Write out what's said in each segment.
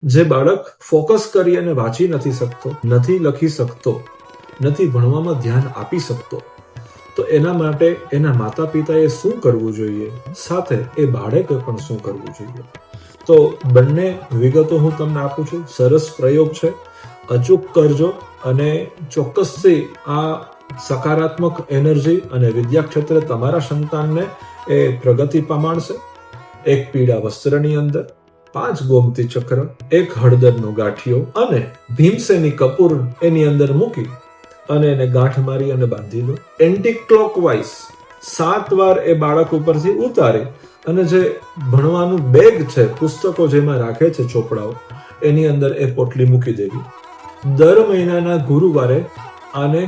જે બાળક ફોકસ કરી અને વાંચી નથી શકતો, નથી લખી શકતો, નથી ભણવામાં ધ્યાન આપી શકતો, તો એના માટે એના માતા પિતાએ શું કરવું જોઈએ, સાથે એ બાળકે પણ શું કરવું જોઈએ? તો બંને વિગતો હું તમને આપું છું. સરસ પ્રયોગ છે, અચૂક કરજો અને ચોક્કસથી આ સકારાત્મક એનર્જી અને વિદ્યા ક્ષેત્રે તમારા સંતાનને એ પ્રગતિ પામશે. એક પીળા વસ્ત્રની અંદર 5 ગોમતી ચક્ર, 1 હળદરનો ગાંઠિયો અને ભીમસેની કપૂર એની અંદર મૂકી અને એને ગાંઠ મારી અને બાંધી દો. એન્ટી ક્લોકવાઇઝ 7 વાર એ બાળક ઉપરથી ઉતારી અને જે ભણવાનું બેગ છે, પુસ્તકો જેમાં રાખે છે, ચોપડાઓ, એની અંદર એ પોટલી મૂકી દેવી. દર મહિનાના ગુરુવારે આને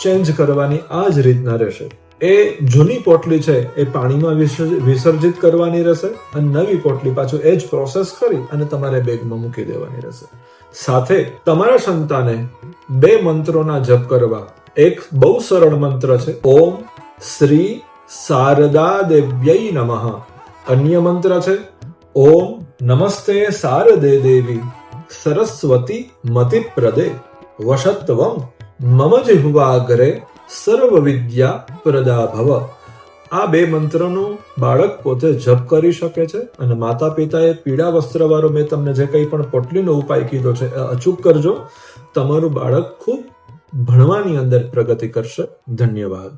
ચેન્જ કરવાની આ જ રીતના રહેશે. એ જૂની પોટલી છે એ પાણીમાં વિસર્જિત કરવાની રહેશે અને નવી પોટલી પાછું એ જ પ્રોસેસ કરી અને તમારે બેગમાં મૂકી દેવાની રહેશે. સાથે તમારા સંતાને 2 મંત્રોના જપ કરવા. એક બહુ સરળ મંત્ર છે, ઓમ શ્રી શારદા દેવ્યೈ નમઃ. અન્ય મંત્ર છે, ઓમ નમસ્તે શારદે દેવી સરસ્વતી મતિપ્રદે વશત્વમ મમ જિહ્વાગ્રે સર્વ વિદ્યા પ્રદા ભવ. આ 2 મંત્રનો બાળક પોતે જપ કરી શકે છે અને માતા પિતાએ પીળા વસ્ત્રવાળો મેં તમને જે કંઈ પણ પોટલીનો ઉપાય કીધો છે એ અચૂક કરજો. તમારું બાળક ખૂબ ભણવાની અંદર પ્રગતિ કરશે. ધન્યવાદ.